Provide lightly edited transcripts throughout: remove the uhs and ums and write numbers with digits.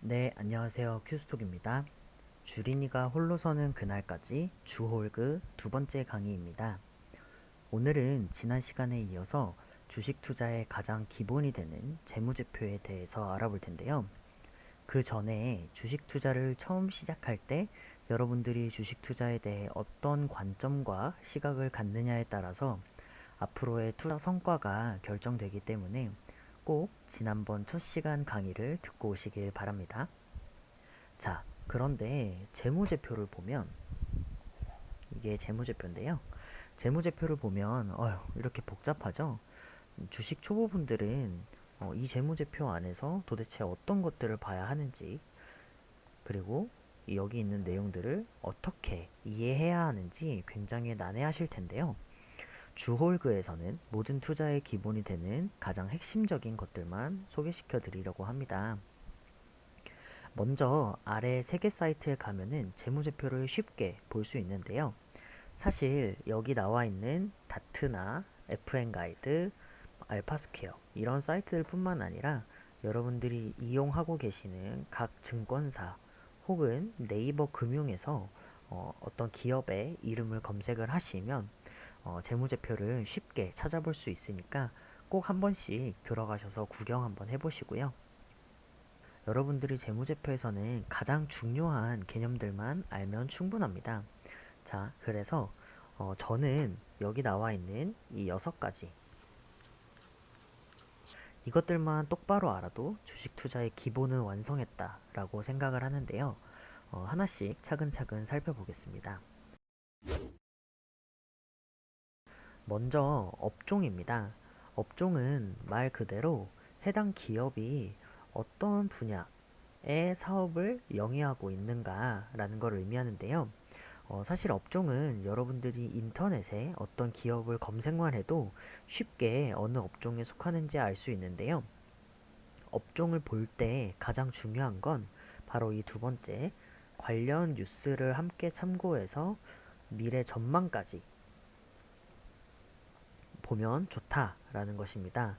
네, 안녕하세요. 큐스톡입니다. 주린이가 홀로 서는 그날까지 주홀그 두 번째 강의입니다. 오늘은 지난 시간에 이어서 주식 투자의 가장 기본이 되는 재무제표에 대해서 알아볼 텐데요. 그 전에 주식 투자를 처음 시작할 때 여러분들이 주식 투자에 대해 어떤 관점과 시각을 갖느냐에 따라서 앞으로의 투자 성과가 결정되기 때문에 꼭 지난번 첫 시간 강의를 듣고 오시길 바랍니다. 자, 그런데 재무제표를 보면 이게 재무제표인데요. 재무제표를 보면 이렇게 복잡하죠? 주식 초보분들은 이 재무제표 안에서 도대체 어떤 것들을 봐야 하는지 그리고 여기 있는 내용들을 어떻게 이해해야 하는지 굉장히 난해하실 텐데요. 주홀그에서는 모든 투자의 기본이 되는 가장 핵심적인 것들만 소개시켜 드리려고 합니다. 먼저 아래 3개 사이트에 가면은 재무제표를 쉽게 볼 수 있는데요. 사실 여기 나와 있는 다트나 FN가이드, 알파스퀘어 이런 사이트들 뿐만 아니라 여러분들이 이용하고 계시는 각 증권사 혹은 네이버 금융에서 어떤 기업의 이름을 검색을 하시면 재무제표를 쉽게 찾아볼 수 있으니까 꼭 한 번씩 들어가셔서 구경 한번 해보시고요. 여러분들이 재무제표에서는 가장 중요한 개념들만 알면 충분합니다. 자, 그래서 저는 여기 나와 있는 이 6가지 이것들만 똑바로 알아도 주식 투자의 기본은 완성했다 라고 생각을 하는데요. 하나씩 차근차근 살펴보겠습니다. 먼저 업종입니다. 업종은 말 그대로 해당 기업이 어떤 분야의 사업을 영위하고 있는가라는 걸 의미하는데요. 사실 업종은 여러분들이 인터넷에 어떤 기업을 검색만 해도 쉽게 어느 업종에 속하는지 알 수 있는데요. 업종을 볼 때 가장 중요한 건 바로 이 두 번째, 관련 뉴스를 함께 참고해서 미래 전망까지 보면 좋다라는 것입니다.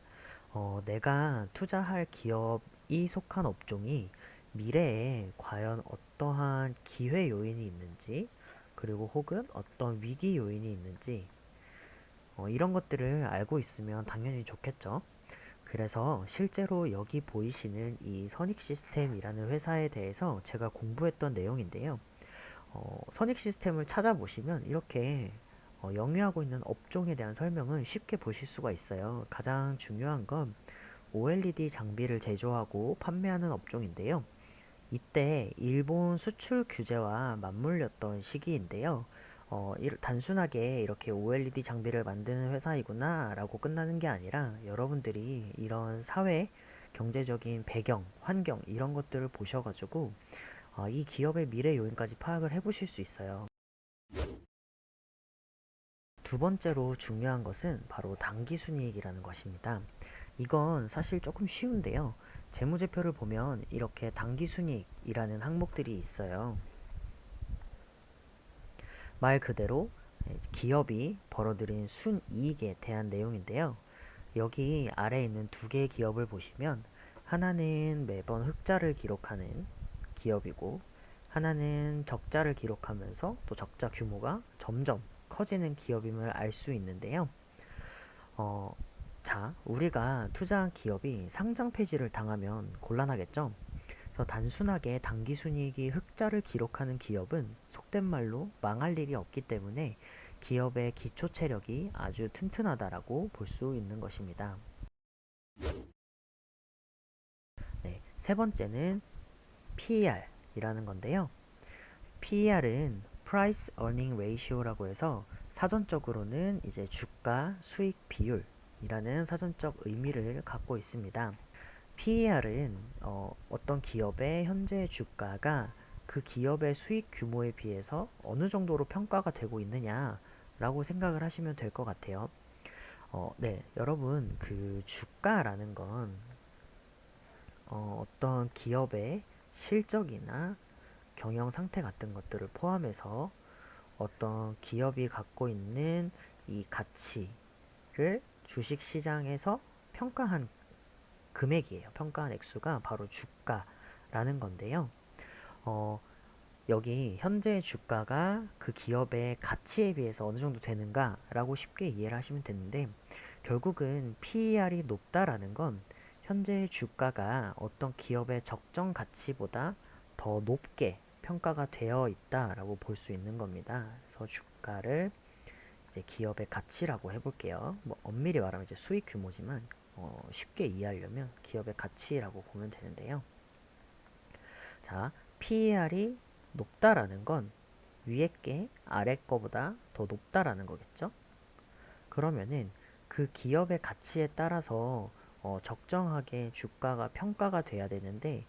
내가 투자할 기업이 속한 업종이 미래에 과연 어떠한 기회 요인이 있는지, 그리고 혹은 어떤 위기 요인이 있는지, 이런 것들을 알고 있으면 당연히 좋겠죠. 그래서 실제로 여기 보이시는 이 선익 시스템이라는 회사에 대해서 제가 공부했던 내용인데요. 선익 시스템을 찾아보시면 이렇게 영위하고 있는 업종에 대한 설명은 쉽게 보실 수가 있어요. 가장 중요한 건 OLED 장비를 제조하고 판매하는 업종인데요. 이때 일본 수출 규제와 맞물렸던 시기인데요. 단순하게 이렇게 OLED 장비를 만드는 회사이구나 라고 끝나는 게 아니라 여러분들이 이런 사회, 경제적인 배경, 환경 이런 것들을 보셔가지고 이 기업의 미래 요인까지 파악을 해보실 수 있어요. 두 번째로 중요한 것은 바로 당기순이익이라는 것입니다. 이건 사실 조금 쉬운데요. 재무제표를 보면 이렇게 당기순이익이라는 항목들이 있어요. 말 그대로 기업이 벌어들인 순이익에 대한 내용인데요. 여기 아래에 있는 두 개의 기업을 보시면 하나는 매번 흑자를 기록하는 기업이고 하나는 적자를 기록하면서 또 적자 규모가 점점 커지는 기업임을 알 수 있는데요. 어, 자, 우리가 투자한 기업이 상장 폐지를 당하면 곤란하겠죠? 그래서 단순하게 당기순이익이 흑자를 기록하는 기업은 속된 말로 망할 일이 없기 때문에 기업의 기초 체력이 아주 튼튼하다라고 볼 수 있는 것입니다. 네, 세 번째는 PER이라는 건데요. PER은 Price Earning Ratio라고 해서 사전적으로는 이제 주가 수익 비율이라는 사전적 의미를 갖고 있습니다. PER은 어떤 기업의 현재 주가가 그 기업의 수익 규모에 비해서 어느 정도로 평가가 되고 있느냐라고 생각을 하시면 될 것 같아요. 네, 여러분 그 주가라는 건 어떤 기업의 실적이나 경영 상태 같은 것들을 포함해서 어떤 기업이 갖고 있는 이 가치를 주식 시장에서 평가한 금액이에요. 평가한 액수가 바로 주가 라는 건데요. 어, 여기 현재 주가가 그 기업의 가치에 비해서 어느 정도 되는가 라고 쉽게 이해를 하시면 되는데, 결국은 PER이 높다라는 건 현재 주가가 어떤 기업의 적정 가치보다 더 높게 평가가 되어 있다라고 볼 수 있는 겁니다. 그래서 주가를 이제 기업의 가치라고 해볼게요. 뭐 엄밀히 말하면 이제 수익 규모지만 쉽게 이해하려면 기업의 가치라고 보면 되는데요. 자, PER이 높다라는 건 위에 게 아래 거보다 더 높다라는 거겠죠? 그러면은 그 기업의 가치에 따라서 적정하게 주가가 평가가 돼야 되는데,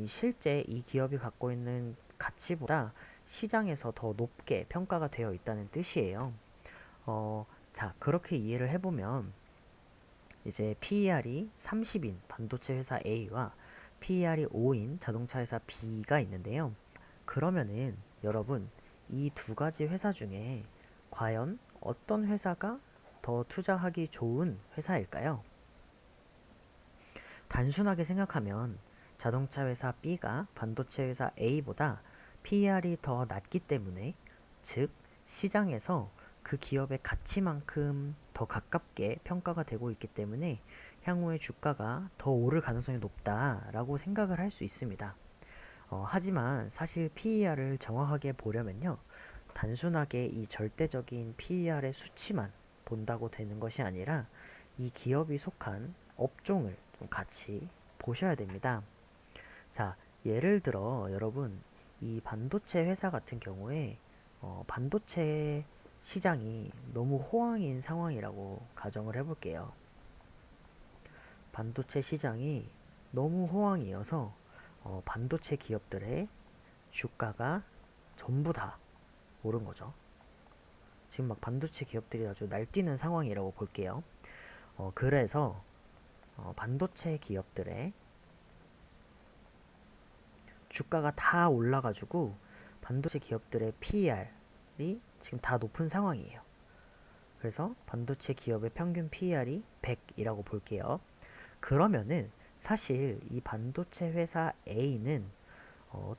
실제 이 기업이 갖고 있는 가치보다 시장에서 더 높게 평가가 되어 있다는 뜻이에요. 자, 그렇게 이해를 해보면 이제 PER이 30인 반도체 회사 A와 PER이 5인 자동차 회사 B가 있는데요. 그러면은 여러분, 이 두 가지 회사 중에 과연 어떤 회사가 더 투자하기 좋은 회사일까요? 단순하게 생각하면 자동차 회사 B가 반도체 회사 A보다 PER이 더 낮기 때문에, 즉 시장에서 그 기업의 가치만큼 더 가깝게 평가가 되고 있기 때문에 향후에 주가가 더 오를 가능성이 높다라고 생각을 할 수 있습니다. 하지만 사실 PER을 정확하게 보려면요, 단순하게 이 절대적인 PER의 수치만 본다고 되는 것이 아니라 이 기업이 속한 업종을 좀 같이 보셔야 됩니다. 자, 예를 들어 여러분, 이 반도체 회사 같은 경우에 반도체 시장이 너무 호황인 상황이라고 가정을 해볼게요. 반도체 시장이 너무 호황이어서 반도체 기업들의 주가가 전부 다 오른 거죠. 지금 막 반도체 기업들이 아주 날뛰는 상황이라고 볼게요. 그래서 반도체 기업들의 주가가 다 올라가지고 반도체 기업들의 PER이 지금 다 높은 상황이에요. 그래서 반도체 기업의 평균 PER이 100이라고 볼게요. 그러면은 사실 이 반도체 회사 A는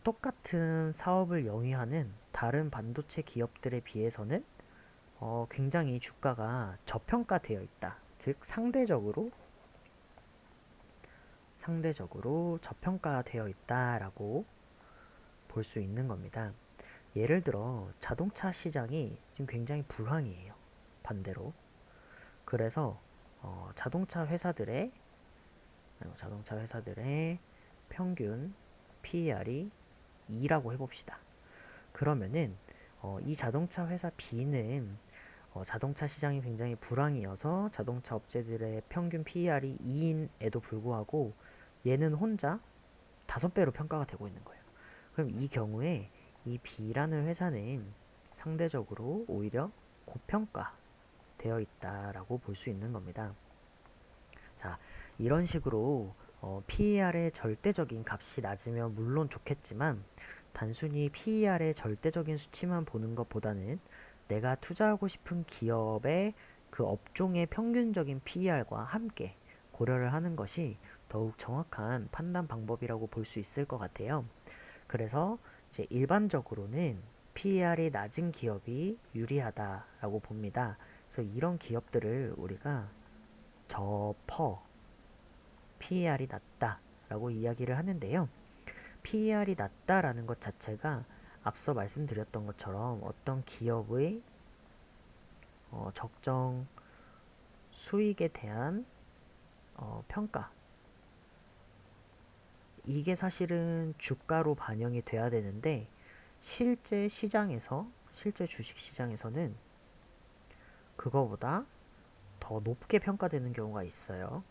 똑같은 사업을 영위하는 다른 반도체 기업들에 비해서는 굉장히 주가가 저평가되어 있다. 즉 상대적으로 저평가되어 있다라고 볼 수 있는 겁니다. 예를 들어 자동차 시장이 지금 굉장히 불황이에요. 반대로. 그래서 자동차 회사들의 평균 PER이 2라고 해봅시다. 그러면은 이 자동차 회사 B는 자동차 시장이 굉장히 불황이어서 자동차 업체들의 평균 PER이 2인에도 불구하고 얘는 혼자 5배로 평가가 되고 있는 거예요. 그럼 이 경우에 이 B라는 회사는 상대적으로 오히려 고평가되어 있다라고 볼 수 있는 겁니다. 자, 이런 식으로 PER의 절대적인 값이 낮으면 물론 좋겠지만, 단순히 PER의 절대적인 수치만 보는 것보다는 내가 투자하고 싶은 기업의 그 업종의 평균적인 PER과 함께 고려를 하는 것이 더욱 정확한 판단 방법이라고 볼 수 있을 것 같아요. 그래서 이제 일반적으로는 PER이 낮은 기업이 유리하다라고 봅니다. 그래서 이런 기업들을 우리가 저퍼, PER이 낮다라고 이야기를 하는데요. PER이 낮다라는 것 자체가 앞서 말씀드렸던 것처럼 어떤 기업의 적정 수익에 대한 평가, 이게 사실은 주가로 반영이 돼야 되는데, 실제 주식 시장에서는 그거보다 더 높게 평가되는 경우가 있어요.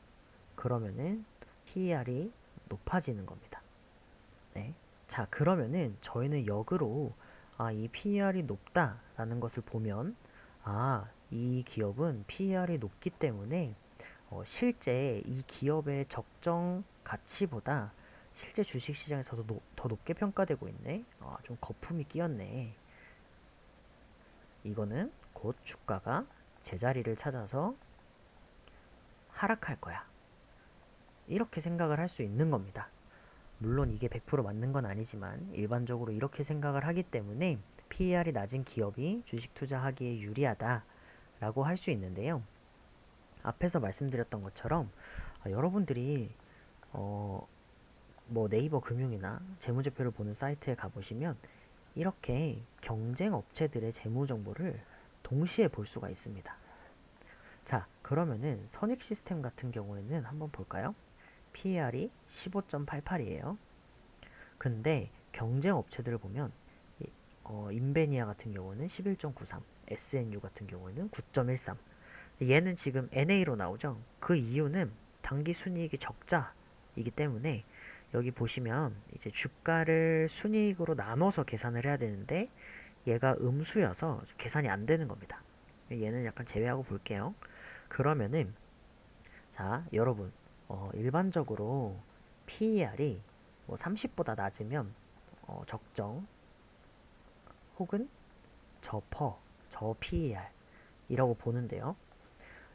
그러면은 PER이 높아지는 겁니다. 네. 자, 그러면은 저희는 역으로 이 PER이 높다라는 것을 보면, 이 기업은 PER이 높기 때문에 실제 이 기업의 적정 가치보다 실제 주식시장에서도 더 높게 평가되고 있네. 좀 거품이 끼었네. 이거는 곧 주가가 제자리를 찾아서 하락할 거야. 이렇게 생각을 할 수 있는 겁니다. 물론 이게 100% 맞는 건 아니지만 일반적으로 이렇게 생각을 하기 때문에 PER이 낮은 기업이 주식 투자하기에 유리하다라고 할 수 있는데요. 앞에서 말씀드렸던 것처럼 여러분들이 어, 뭐 네이버 금융이나 재무제표를 보는 사이트에 가보시면 이렇게 경쟁 업체들의 재무 정보를 동시에 볼 수가 있습니다. 자, 그러면은 선익 시스템 같은 경우에는 한번 볼까요? PER이 15.88이에요. 근데 경쟁 업체들을 보면 인베니아 같은 경우는 11.93, SNU 같은 경우에는 9.13. 얘는 지금 NA로 나오죠. 그 이유는 당기 순이익이 적자이기 때문에 여기 보시면 이제 주가를 순이익으로 나눠서 계산을 해야 되는데 얘가 음수여서 계산이 안 되는 겁니다. 얘는 약간 제외하고 볼게요. 그러면은 자, 여러분 일반적으로 PER이 뭐 30보다 낮으면 적정 혹은 저 PER 이라고 보는데요.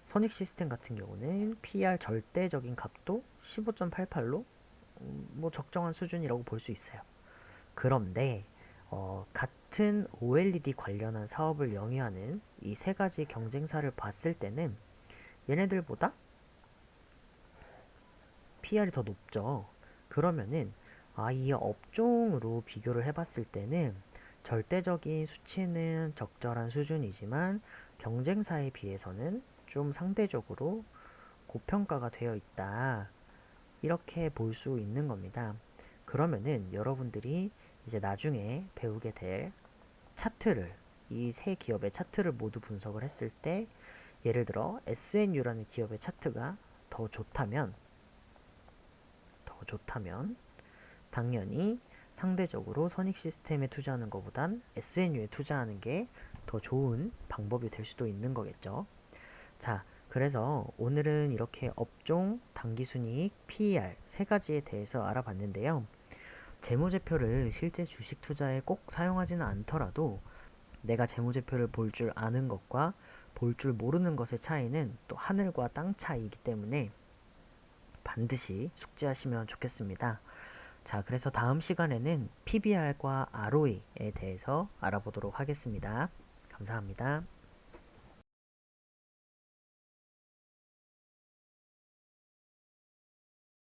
선익 시스템 같은 경우는 PER 절대적인 값도 15.88로 뭐 적정한 수준이라고 볼 수 있어요. 그런데 같은 OLED 관련한 사업을 영위하는 이 세 가지 경쟁사를 봤을 때는 얘네들보다 PR이 더 높죠. 그러면은 이 업종으로 비교를 해봤을 때는 절대적인 수치는 적절한 수준이지만 경쟁사에 비해서는 좀 상대적으로 고평가가 되어 있다. 이렇게 볼 수 있는 겁니다. 그러면은 여러분들이 이제 나중에 배우게 될 차트를 이 세 기업의 차트를 모두 분석을 했을 때 예를 들어 SNU라는 기업의 차트가 더 좋다면 당연히 상대적으로 선익 시스템에 투자하는 것보단 SNU에 투자하는 게 더 좋은 방법이 될 수도 있는 거겠죠. 자, 그래서 오늘은 이렇게 업종, 당기순이익, PER 세 가지에 대해서 알아봤는데요. 재무제표를 실제 주식 투자에 꼭 사용하지는 않더라도 내가 재무제표를 볼 줄 아는 것과 볼 줄 모르는 것의 차이는 또 하늘과 땅 차이이기 때문에 반드시 숙지하시면 좋겠습니다. 자, 그래서 다음 시간에는 PBR과 ROE에 대해서 알아보도록 하겠습니다. 감사합니다.